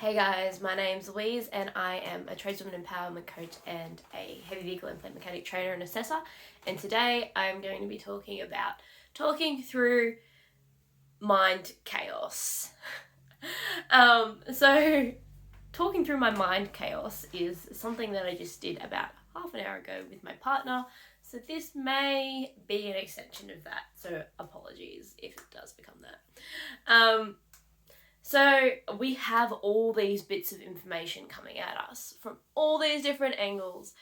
Hey guys, my name's Louise and I am a tradeswoman empowerment coach and a heavy vehicle and plant mechanic trainer and assessor. And today I'm going to be talking about talking through mind chaos. So talking through my mind chaos is something that I just did about half an hour ago with my partner. So this may be an extension of that. So apologies if it does become that. So we have all these bits of information coming at us from all these different angles.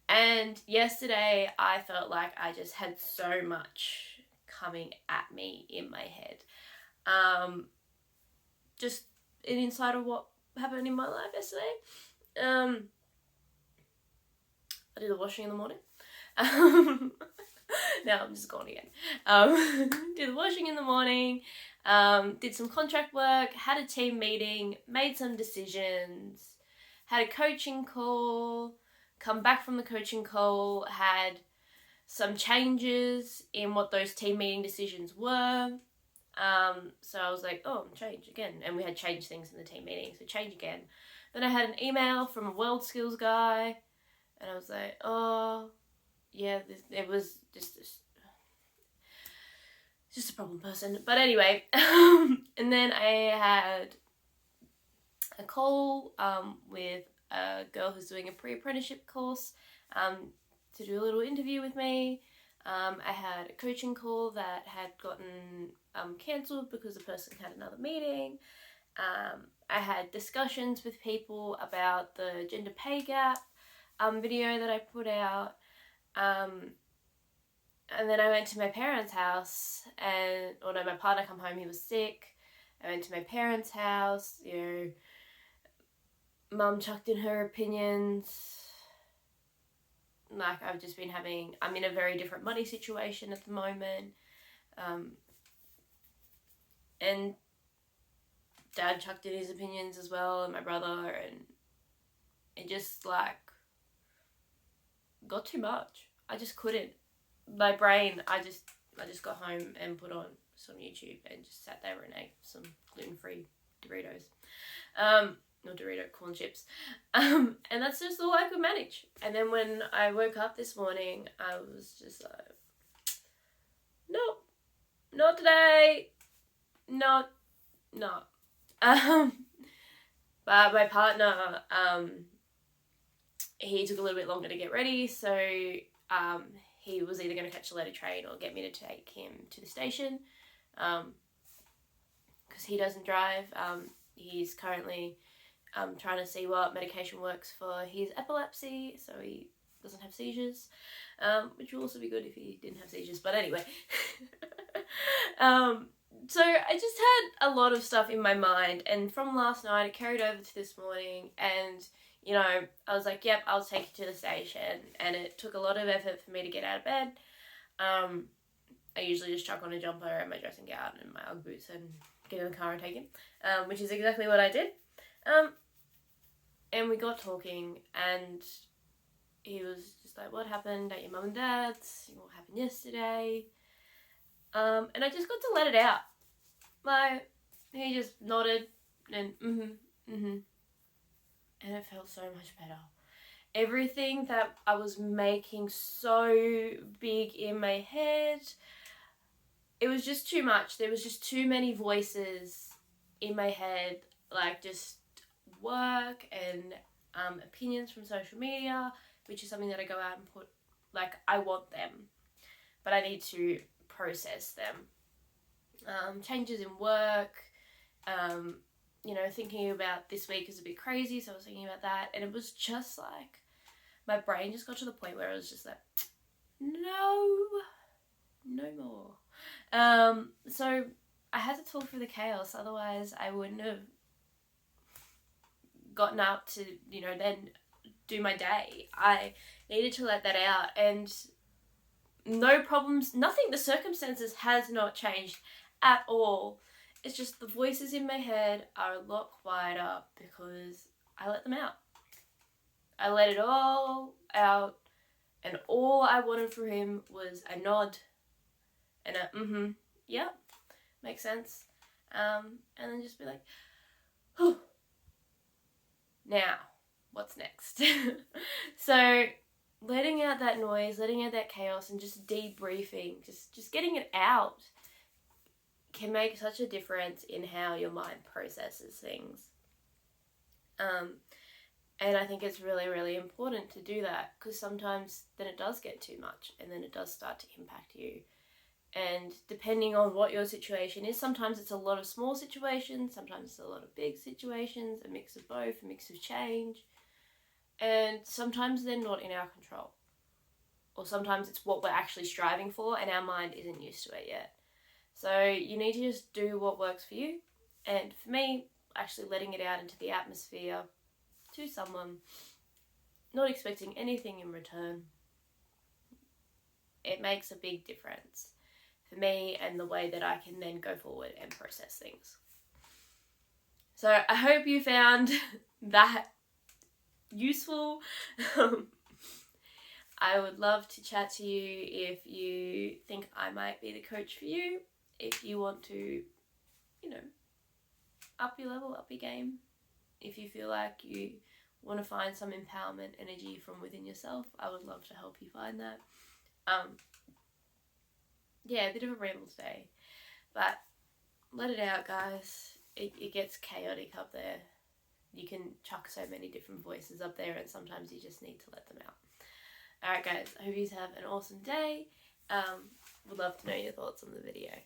And yesterday I felt like I just had so much coming at me in my head. Just an insight of what happened in my life yesterday. I did the washing in the morning. Now I'm just gone again. Did the washing in the morning. Did some contract work, had a team meeting, made some decisions, had a coaching call, come back from the coaching call, had some changes in what those team meeting decisions were. So I was like, oh, change again. And we had changed things in the team meeting, so change again. Then I had an email from a world skills guy, and I was like, oh, yeah, it was just a problem person. But anyway, and then I had a call with a girl who's doing a pre-apprenticeship course to do a little interview with me. I had a coaching call that had gotten cancelled because the person had another meeting. I had discussions with people about the gender pay gap video that I put out. And then I went to my parents' house my partner come home, he was sick. I went to my parents' house, Mum chucked in her opinions. Like, I'm in a very different money situation at the moment. And Dad chucked in his opinions as well, and my brother, and it just, got too much. I just couldn't. My brain, I just got home and put on some YouTube and just sat there and ate some gluten-free Doritos. Not Dorito, corn chips. And that's just all I could manage. And then when I woke up this morning, I was just like, nope, not today. Not. But my partner, he took a little bit longer to get ready, so he was either going to catch a later train or get me to take him to the station, because he doesn't drive. He's currently trying to see what medication works for his epilepsy, so he doesn't have seizures, which would also be good if he didn't have seizures, but anyway. So I just had a lot of stuff in my mind, and from last night it carried over to this morning, and I was like, yep, I'll take you to the station, and it took a lot of effort for me to get out of bed. I usually just chuck on a jumper and my dressing gown and my Ugg boots and get in the car and take him, which is exactly what I did. And we got talking, and he was just like, what happened at your mum and dad's? What happened yesterday? And I just got to let it out. Like, he just nodded and and it felt so much better. Everything that I was making so big in my head, it was just too much. There was just too many voices in my head, just work and opinions from social media, which is something that I go out and put, I want them, but I need to process them. Changes in work, thinking about this week is a bit crazy, so I was thinking about that, and it was just my brain just got to the point where it was just like, no more. So I had to talk through the chaos, otherwise I wouldn't have gotten up to, then do my day. I needed to let that out, and no problems, nothing, the circumstances has not changed at all. It's just the voices in my head are a lot quieter because I let them out. I let it all out, and all I wanted from him was a nod and a yeah, makes sense. And then just be like, oh, Now, what's next? So, letting out that noise, letting out that chaos, and just debriefing, just getting it out can make such a difference in how your mind processes things. And I think it's really, really important to do that, because sometimes then it does get too much and then it does start to impact you. And depending on what your situation is, sometimes it's a lot of small situations, sometimes it's a lot of big situations, a mix of both, a mix of change. And sometimes they're not in our control. Or sometimes it's what we're actually striving for and our mind isn't used to it yet. So you need to just do what works for you. And for me, actually letting it out into the atmosphere to someone, not expecting anything in return, it makes a big difference for me and the way that I can then go forward and process things. So I hope you found that useful. I would love to chat to you if you think I might be the coach for you. If you want to, up your level, up your game. If you feel like you want to find some empowerment energy from within yourself, I would love to help you find that. A bit of a ramble today, but let it out, guys. It gets chaotic up there. You can chuck so many different voices up there, and sometimes you just need to let them out. Alright guys, I hope you have an awesome day. Would love to know your thoughts on the video.